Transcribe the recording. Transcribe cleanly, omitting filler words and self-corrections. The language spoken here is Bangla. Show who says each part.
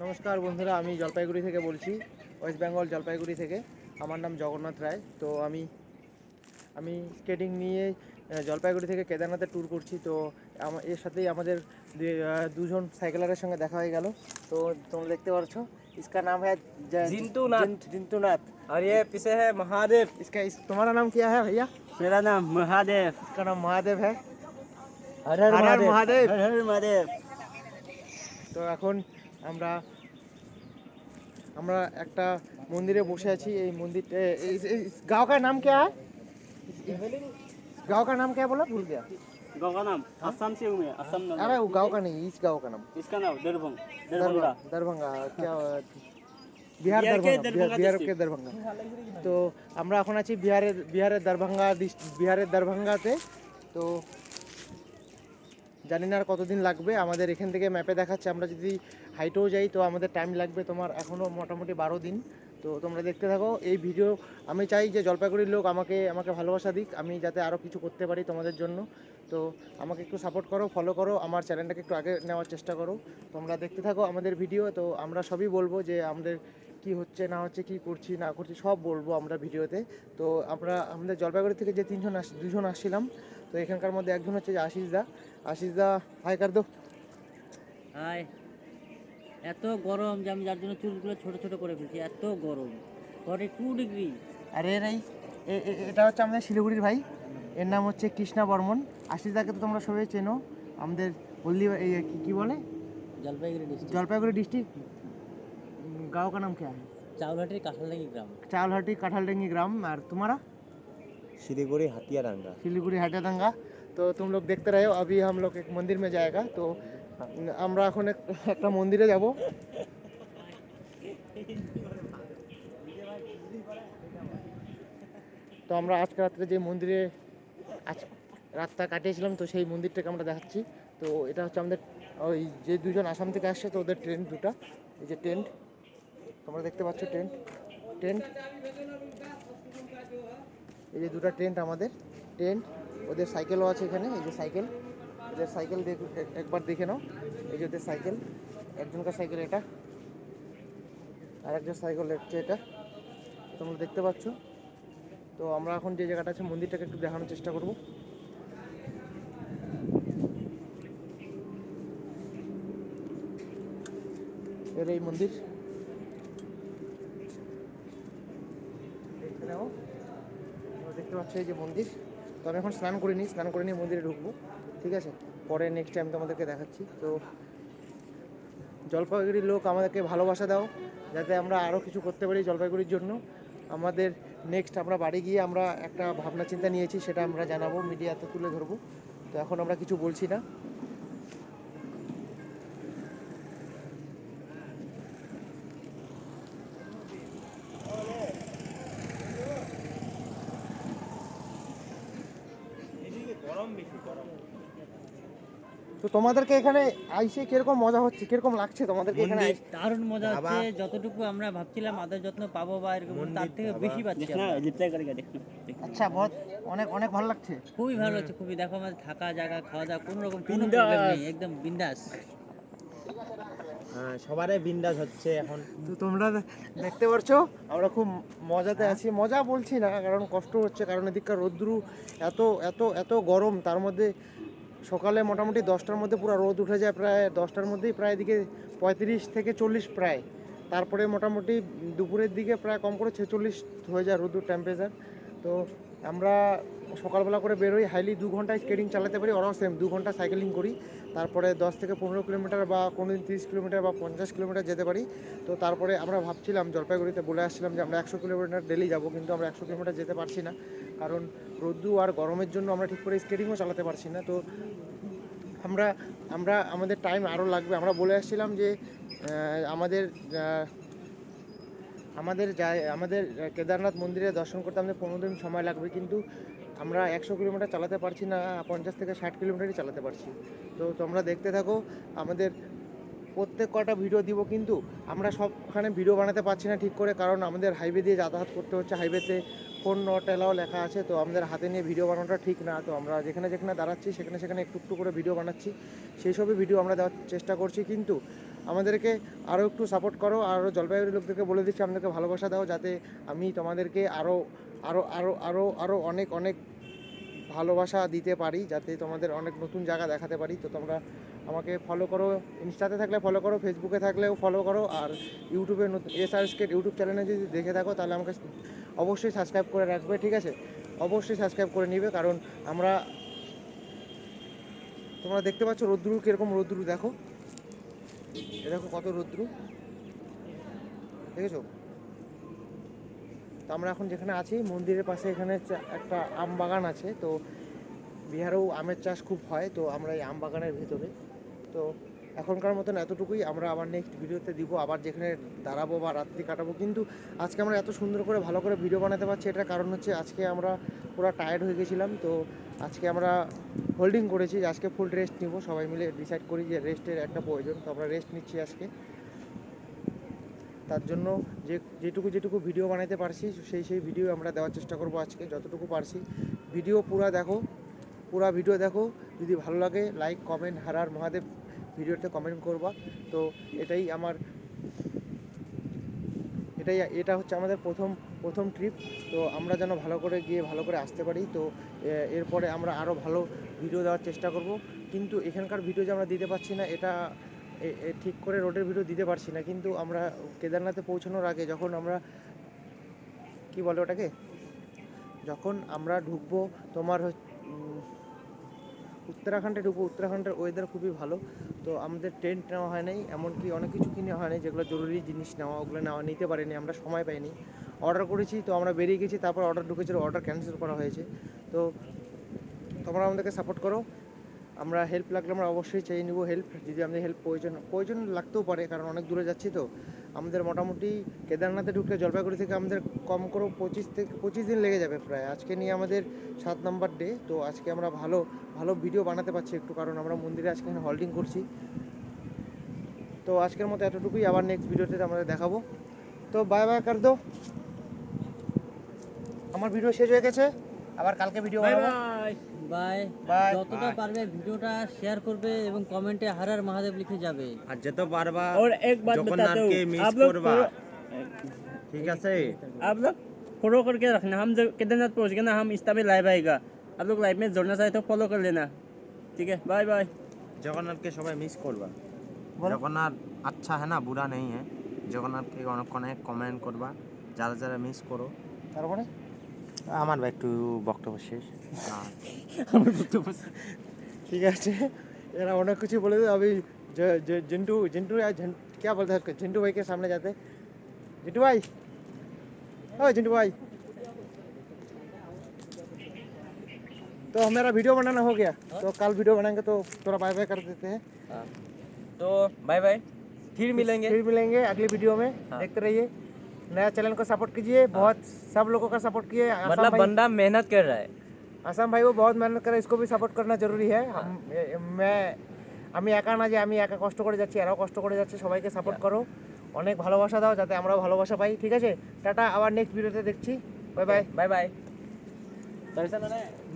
Speaker 1: নমস্কার বন্ধুরা, আমি জলপাইগুড়ি থেকে বলছি, ওয়েস্ট বেঙ্গল জলপাইগুড়ি থেকে। আমার নাম জগন্নাথ রায়। তো আমি আমি স্কেটিং নিয়ে জলপাইগুড়ি থেকে কেদারনাথের ট্যুর করছি। তো এর সাথেই আমাদের দুজন সাইকেলারের সঙ্গে দেখা হয়ে গেল। তো তোমরা দেখতে পাচ্ছ, इसका नाम है
Speaker 2: जिंतू नाथ।
Speaker 1: जिंतू नाथ।
Speaker 2: और ये पीछे है महादेव।
Speaker 1: तुम्हारा नाम क्या है भैया?
Speaker 2: मेरा नाम महादेव।
Speaker 1: इसका नाम महादेव है।
Speaker 2: हर हर
Speaker 1: हर हर
Speaker 2: महादेव।
Speaker 1: महादेव।
Speaker 2: हर हर महादेव।
Speaker 1: তো এখন আমরা আমরা একটা मंदिर बसे आছি। এই মন্দিরটা, इस गांव का नाम क्या है? गांव का नाम क्या बोला, भूल गया।
Speaker 2: गाँव का नाम असम से हूँ मैं। असम नाम।
Speaker 1: अरे वो गांव का नहीं, इस गांव का नाम
Speaker 2: इसका नाम दरभंगा।
Speaker 1: दरभंगा। दरभंगा क्या? बिहार दरभंगा, बिहार के दरभंगा। तो আমরা এখন আছি বিহারের দরভঙ্গাতে। তো জানি না আর কতদিন লাগবে। আমাদের এখান থেকে ম্যাপে দেখাচ্ছে আমরা যদি হাইটেও যাই তো আমাদের টাইম লাগবে তোমার এখনও মোটামুটি 12 দিন। তো তোমরা দেখতে থাকো এই ভিডিও। আমি চাই যে জলপাইগুড়ির লোক আমাকে ভালোবাসা দিক, আমি যাতে আরও কিছু করতে পারি তোমাদের জন্য। তো আমাকে একটু সাপোর্ট করো, ফলো করো, আমার চ্যানেলটাকে একটু আগে নেওয়ার চেষ্টা করো। তোমরা দেখতে থাকো আমাদের ভিডিও। তো আমরা সবই বলবো যে আমাদের কি হচ্ছে না হচ্ছে, কি করছি না করছি, সব বলবো আমরা ভিডিওতে। তো আমাদের জলপাইগুড়ি থেকে যে দুজন আসছিলাম, তো এখানকার মধ্যে একজন হচ্ছে যে আশিস দা হাই কর দো।
Speaker 3: হাই। এত গরম যে আমি যার জন্য চুলগুলো ছোট ছোট করে ফেলছি, এত গরম। 42 ডিগ্রি।
Speaker 1: আরে রাই, এটা হচ্ছে আমাদের শিলিগুড়ির ভাই, এর নাম হচ্ছে কৃষ্ণা বর্মন। আশিস দাকে তো তোমরা সবাই চেনো, আমাদের হলদি কি বলে,
Speaker 3: জলপাইগুড়ি
Speaker 1: जलपाईगुड़ी
Speaker 3: डिस्ट्रिक्ट।
Speaker 1: डिस्ट्रिक्ट। गांव का नाम क्या है?
Speaker 3: चावलहाटी काठलडांगी ग्राम।
Speaker 1: चावलहाटी काठालडंगी ग्राम। और तुम्हारा?
Speaker 2: सिलीगुड़ी हथियारंगा।
Speaker 1: सिलीगुड़ी हाटादांगा। तो तुम लोग देखते रहे हो। अभी हम लोग एक मंदिर में जाएगा। तो আমরা এখন একটা মন্দিরে যাব। তো আমরা আজকে রাত্রে যে মন্দিরে আজ রাতটা কাটিয়েছিলাম, তো সেই মন্দিরটাকে আমরা দেখাচ্ছি। তো এটা হচ্ছে আমাদের ওই যে দুজন আসাম থেকে আসছে, তো ওদের ট্রেন দুটা, এই যে টেন্ট তোমরা দেখতে পাচ্ছ, টেন্ট এই যে দুটো টেন্ট আমাদের টেন্ট। ওদের সাইকেলও আছে এখানে, এই যে সাইকেল, ওদের সাইকেল একবার দেখে নাও। এই যে ওদের সাইকেল, একজনকার সাইকেল এটা, আর একজন সাইকেল হচ্ছে এটা, তোমরা দেখতে পাচ্ছ। তো আমরা এখন যে জায়গাটা আছে মন্দিরটাকে একটু দেখানোর চেষ্টা করব। এর এই মন্দির দেখতে নাও, তোমরা দেখতে পাচ্ছ এই যে মন্দির। তো আমি এখন স্নান করে নিয়ে মন্দিরে ঢুকবো, ঠিক আছে? পরে নেক্সট টাইম তোমাদেরকে দেখাচ্ছি। তো জলপাইগুড়ির লোক আমাদেরকে ভালোবাসা দাও, যাতে আমরা আরও কিছু করতে পারি জলপাইগুড়ির জন্য। আমাদের নেক্সট আমরা বাড়ি গিয়ে আমরা একটা ভাবনা চিন্তা নিয়েছি, সেটা আমরা জানাবো, মিডিয়াতে তুলে ধরবো। তো এখন আমরা কিছু বলছি না। তো তোমাদেরকে এখানে আইসে কিরকম মজা হচ্ছে, কিরকম লাগছে তোমাদেরকে এখানে?
Speaker 3: দারুণ মজা হচ্ছে। যতটুকু আমরা ভাবছিলাম আদর যত্ন পাবো বা এরকম, তার থেকে বেশি পাচ্ছি আমরা।
Speaker 1: আচ্ছা, অনেক অনেক ভালো লাগছে,
Speaker 3: খুবই ভালো হচ্ছে, খুবই। দেখো আমাদের থাকা জায়গা, খাওয়া দাওয়া কোনো রকম কোনো প্রবলেম নেই, একদম বিন্দাস।
Speaker 2: হ্যাঁ, সবারই বিন্দাস হচ্ছে এখন।
Speaker 1: তো তোমরা দেখতে পারছো আমরা খুব মজাতে আছি। মজা বলছি না, কারণ কষ্ট হচ্ছে, কারণ এদিককার রোদ্রু এত এত এত গরম। তার মধ্যে সকালে মোটামুটি 10টার মধ্যে পুরো রোদ উঠে যায়, প্রায় 10টার মধ্যেই প্রায় এদিকে 35 থেকে 40 প্রায়। তারপরে মোটামুটি দুপুরের দিকে প্রায় কম করে 46 হয়ে যায় রোদ্দুর টেম্পারেচার। তো আমরা সকালবেলা করে বেরোই, হাইলি 2 ঘন্টা স্কেটিং চালাতে পারি, ওরাও সেম 2 ঘন্টা সাইকেলিং করি। তারপরে 10 থেকে 15 কিলোমিটার বা কোনোদিন 30 কিলোমিটার বা 50 কিলোমিটার যেতে পারি। তো তারপরে আমরা ভাবছিলাম, জলপাইগুড়িতে বলে আসছিলাম যে আমরা 100 কিলোমিটার ডেলি যাব, কিন্তু আমরা 100 কিলোমিটার যেতে পারছি না, কারণ রোদ্দু আর গরমের জন্য আমরা ঠিক করে স্কেটিংও চালাতে পারছি না। তো আমাদের টাইম আরও লাগবে। আমরা বলে আসছিলাম যে আমাদের কেদারনাথ মন্দিরে দর্শন করতে আমাদের 15 দিন সময় লাগবে, কিন্তু আমরা 100 কিলোমিটার চালাতে পারছি না, 50 থেকে 60 কিলোমিটারই চালাতে পারছি। তো তোমরা দেখতে থাকো, আমাদের প্রত্যেক কটা ভিডিও দিব, কিন্তু আমরা সবখানে ভিডিও বানাতে পারছি না ঠিক করে, কারণ আমাদের হাইওয়ে দিয়ে যাতায়াত করতে হচ্ছে। হাইওয়েতে ফোন নট অ্যালাউ লেখা আছে, তো আমাদের হাতে নিয়ে ভিডিও বানানোটা ঠিক না। তো আমরা যেখানে দাঁড়াচ্ছি সেখানে একটু একটু করে ভিডিও বানাচ্ছি, সেই সবই ভিডিও আমরা দেওয়ার চেষ্টা করছি। কিন্তু আমাদেরকে আরও একটু সাপোর্ট করো, আরও জলপাইগুড়ির লোকদেরকে বলে দিচ্ছি আমাদেরকে ভালোবাসা দাও, যাতে আমি তোমাদেরকে আরও আরও আরও আরও আরও অনেক অনেক ভালোবাসা দিতে পারি, যাতে তোমাদের অনেক নতুন জায়গা দেখাতে পারি। তো তোমরা আমাকে ফলো করো, ইনস্টাতে থাকলে ফলো করো, ফেসবুকে থাকলেও ফলো করো, আর ইউটিউবে SR স্কেট ইউটিউব চ্যানেলে যদি দেখে থাকো তাহলে আমাকে অবশ্যই সাবস্ক্রাইব করে রাখবে, ঠিক আছে? অবশ্যই সাবস্ক্রাইব করে নিবে, কারণ আমরা, তোমরা দেখতে পাচ্ছ রোদ্রু কীরকম, রোদ্রু দেখো, এ দেখো কত রোদ্রু, দেখেছো? তো আমরা এখন যেখানে আছি মন্দিরের পাশে, এখানে একটা আম বাগান আছে। তো বিহারেও আমের চাষ খুব হয়, তো আমরা এই আম বাগানের ভিতরে। তো এখনকার মতন এতটুকুই, আমরা আবার নেক্সট ভিডিওতে দিব, আবার যেখানে দাঁড়াবো বা রাত্রি কাটাবো। কিন্তু আজকে আমরা এত সুন্দর করে ভালো করে ভিডিও বানাতে পারছি, এটার কারণ হচ্ছে আজকে আমরা পুরো টায়ার্ড হয়ে গেছিলাম। তো আজকে আমরা হোল্ডিং করেছি যে আজকে ফুল রেস্ট নিব, সবাই মিলে ডিসাইড করি যে রেস্টের একটা প্রয়োজন। তো আমরা রেস্ট নিচ্ছি আজকে, তার জন্য যেটুকু ভিডিও বানাতে পারছি সেই ভিডিও আমরা দেওয়ার চেষ্টা করব আজকে, যতটুকু পারছি। ভিডিও পুরা ভিডিও দেখো, যদি ভালো লাগে লাইক কমেন্ট, হর হর মহাদেব ভিডিওতে কমেন্ট করবা। তো এটা হচ্ছে আমাদের প্রথম ট্রিপ। তো আমরা যেন ভালো করে গিয়ে ভালো করে আসতে পারি। তো এরপরে আমরা আরও ভালো ভিডিও দেওয়ার চেষ্টা করব। কিন্তু এখানকার ভিডিও যে আমরা দিতে পারছি না, এটা ঠিক করে রোডের ভিডিও দিতে পারছি না। কিন্তু আমরা কেদারনাথে পৌঁছানোর আগে যখন আমরা কি বলে ওটাকে, যখন আমরা ঢুকবো তোমার উত্তরাখণ্ডে ঢুকবো, উত্তরাখণ্ডের ওয়েদার খুবই ভালো। তো আমাদের টেন্ট নেওয়া হয় নাই, এমনকি অনেক কিছু কিনে হয় নাই, যেগুলো জরুরি জিনিস ওগুলো নিতে পারিনি, আমরা সময় পাইনি। অর্ডার করেছি, তো আমরা বেরিয়ে গেছি, তারপর অর্ডার ঢুকেছিল, অর্ডার ক্যান্সেল করা হয়েছে। তো তোমরা আমাদেরকে সাপোর্ট করো, আমরা হেল্প লাগলে আমরা অবশ্যই চেয়ে নিব হেল্প, যদি আমাদের হেল্প প্রয়োজন লাগতেও পারে, কারণ অনেক দূরে যাচ্ছি। তো আমাদের মোটামুটি কেদারনাথে ঢুকলে জলপাইগুড়ি থেকে আমাদের কম করে 25 দিন লেগে যাবে প্রায়। আজকে নিয়ে আমাদের 7 নম্বর ডে। তো আজকে আমরা ভালো ভিডিও বানাতে পারছি একটু, কারণ আমরা মন্দিরে আজকে এখানে হোল্ডিং করছি। তো আজকের মতো এতটুকুই, আবার নেক্সট ভিডিওতে আমাদের দেখাবো। তো বাই বাই কর দো, আমার ভিডিও শেষ হয়ে গেছে, আবার কালকে ভিডিও বানাবো।
Speaker 3: বাই।
Speaker 1: বাই।
Speaker 3: যতটা পারবে ভিডিওটা শেয়ার করবে এবং কমেন্টে হর হর মহাদেব লিখে যাবে।
Speaker 2: আর যত পারবা
Speaker 4: और एक बात बताते
Speaker 2: জগন্নাথকে
Speaker 4: हो,
Speaker 2: মিস
Speaker 4: आप लोग
Speaker 2: করবা, ঠিক আছে?
Speaker 4: आप लोग फॉलो करके रखना। हम जब केदारनाथ पहुंच गए ना, हम इंस्टा में लाइव आएगा। आप लोग लाइव में जुड़ना चाहे तो फॉलो कर लेना, ठीक है? Bye bye.
Speaker 2: জগন্নাথকে সবাই মিস করবা।
Speaker 1: বলো।
Speaker 2: জগন্নাথ আচ্ছা হ্যাঁ না, বুড়া নেই হ্যাঁ। জগন্নাথকে অনেক কমেন্ট করবা, যারা মিস করো।
Speaker 1: তারপরে
Speaker 2: আমার ভাই একটু বক্তব্য শেষ।
Speaker 1: ঠিক আছে, এরা অনেক কিছু বলে দেবে। अभी जिंटू क्या बोलते हैं उसको, जिंटू भाई के सामने जाते, जिंटू भाई, ओ जिंटू भाई। तो हमारा वीडियो बनाना हो गया, तो कल वीडियो बनाएंगे, तो थोड़ा बाय बाय कर देते हैं।
Speaker 4: तो बाय बाय, फिर
Speaker 1: फिर मिलेंगे अगली वीडियो में। देखते रहिए, नया चैनल को सपोर्ट कीजिए, बहुत सब लोगों का सपोर्ट किए।
Speaker 4: मतलब बंदा मेहनत कर रहा है।
Speaker 1: আসাম ভাই ও বহুত মেহনত করে, इसको भी সাপোর্ট करना জরুরি है। আমি একা না যে আমি একা কষ্ট করে যাচ্ছি, এরাও কষ্ট করে যাচ্ছে। সবাইকে সাপোর্ট করো, অনেক ভালোবাসা দাও, যাতে আমরাও ভালোবাসা পাই, ঠিক আছে? টাটা, আবার নেক্সট ভিডিওতে দেখছি। Bye bye.
Speaker 4: Bye bye.